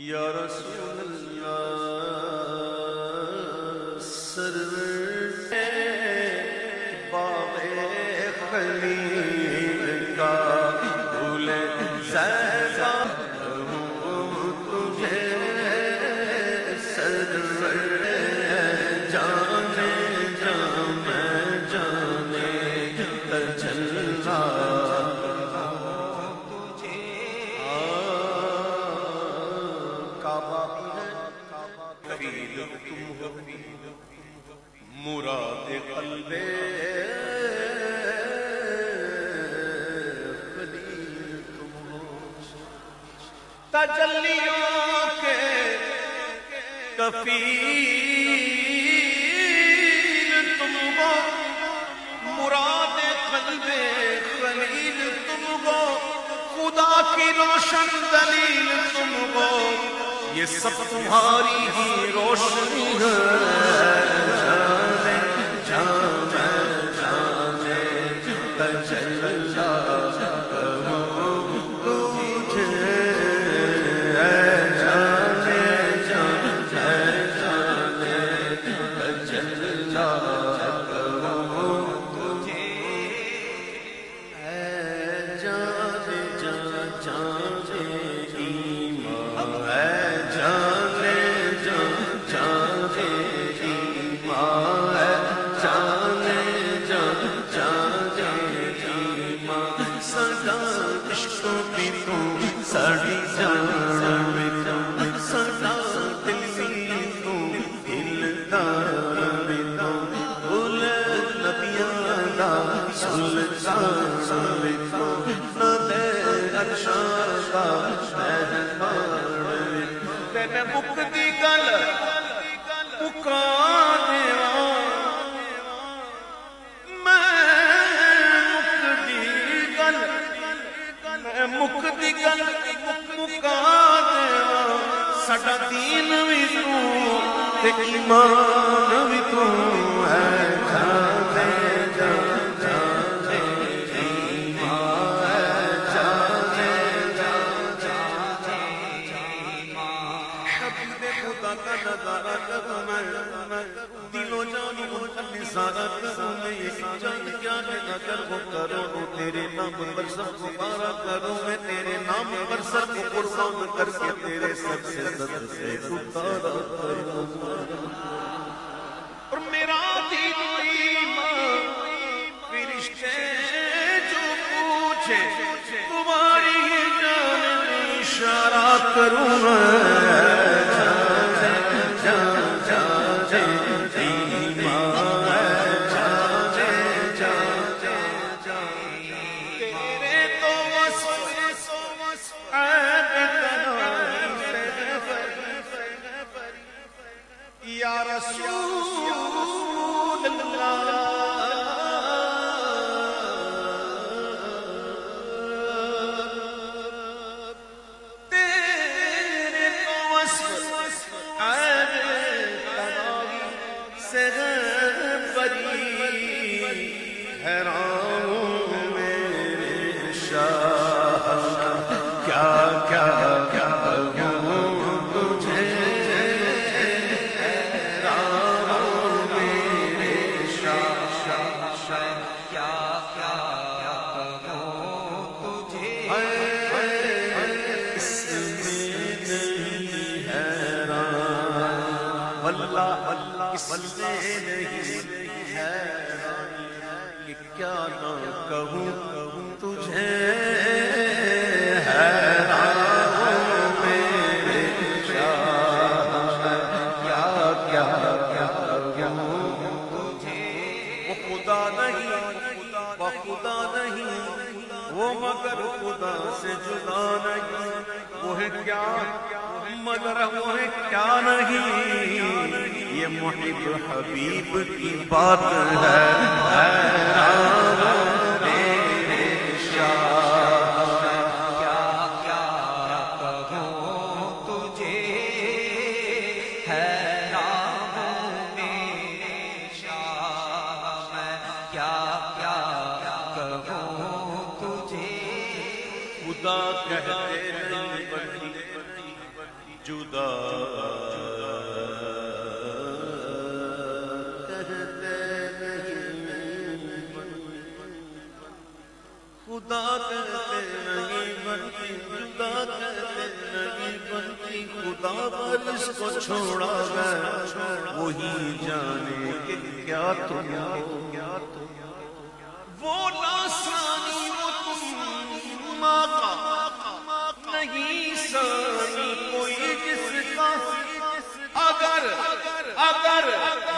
یا رسول اللہ سرور باغ خلیل کا پھول زیبا تجھے سرور جانے تجلا مراد قلب خلیل تم ہو، تجلیوں کے کفیل تم ہو، مراد قلب خلیل تم ہو، خدا کی روشن دلیل تم ہو، یہ سب تمہاری ہی روشنی ہے۔ مکدی گل پکانے مکدی گل مکانے ساڈا دین بھی تو تے ایمان بھی تو ہے، جانے دلو جانو نظارہ کرو میں یہ جان کیا ہے اگر وہ کرو تیرے نام پر سب کو پارا کرو میں تیرے نام پر سب کو قربان کر کے تیرے سب سے صدر سے اتارا کرو، اور میرا دین و ایمان فرشتے جو پوچھے تمہاری جانب اشارہ کروں میں، یا رسول اللہ تیرے تو وصف عیب تنائی سے بری، حیران ہوں میرے شاہ کیا کیا کیا اس میں نہیں ہے کہ کیا نہ کہوں تجھے، حیران میرے شاہ کیا کیا کیا کہوں تجھے، وہ خدا نہیں وہ خدا نہیں وہ مگر خدا سے جدا نہیں، وہ ہے کیا مگر وہ ہے کیا نہیں، یہ محب حبیب کی بات ہے، حیران میرے شاہ کیا کیا کہوں تجھے، حیران میرے شاہ میں کیا کیا کہوں تجھے، خدا کہتے ہیں جدا کہتے نہیں خدا کہتے نہیں بنتی جدا کہتے نہیں بنتی خدا پر اس کو چھوڑا گیا وہی جانے کہ کیا تم ہو وہ ناسانی وہ تم آقا نہیں سانی کوئی جس کا اگر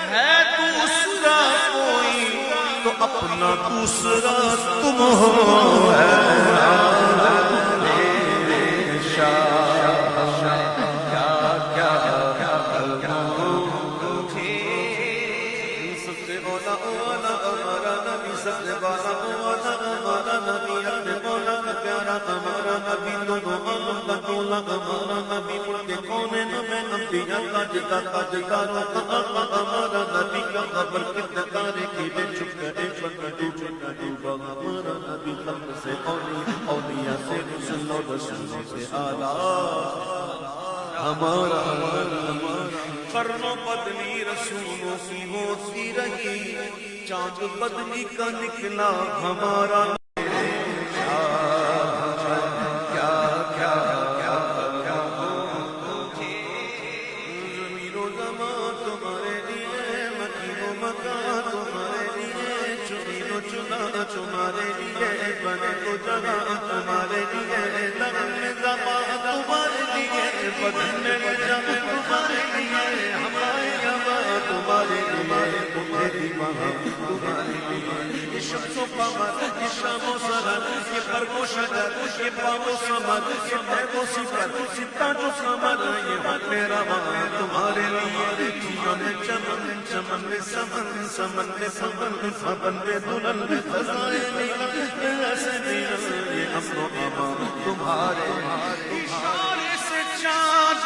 ہے دوسرا کوئی تو اپنا دوسرا تم ہو ہمارا قرنوں بدلی رسولوں کی ہوتی رہی چاند بدلی کا نکلا ہمارا تمہارے لیے بنے تو جگہ تمہارے لیے لگن زمان تمہارے لیے بدن میں جمع تمہارے لیے ہمارے یہاں تمہارے لیے تمہاری وہاں تمہارے لیے یہ شمس و قمر یہ شام و سحر یہ برگ و شجر یہ بام و ثمر یہ نیب و صفر ستاج و قمر یہ وقت رواں تمہارے لیے چمن میں چمن چمن میں سمن سمن میں سمن سمن میں دلہن میں تمہارے اشارے سے چاند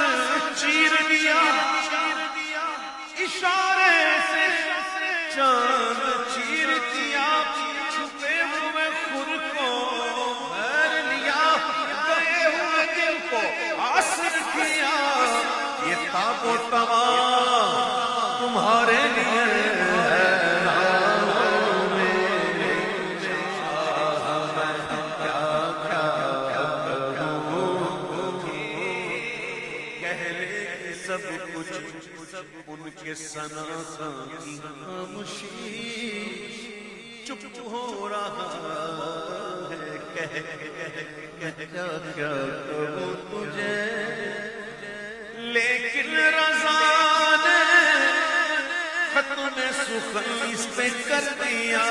چیر دیا اشارے سے چاند چیر دیا چھپے ہوئے خود کو پھیر لیا گئے ہوئے دل کو حاصل کیا یہ تاب و توا تمہارے لیے ان کے ثنا کی خاموشی چپ ہو رہا ہے کہہ کیا کہوں تجھے لیکن رضا نے ختم سخن اس پہ کر دیا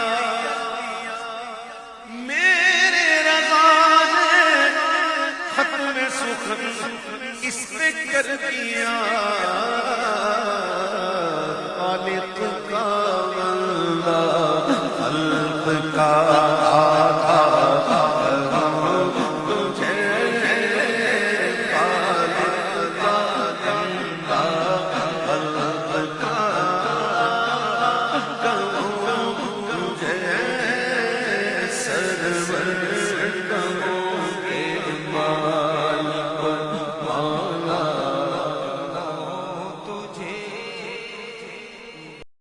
میرے رضا نے ختم سخن اس پہ کر دیا خالق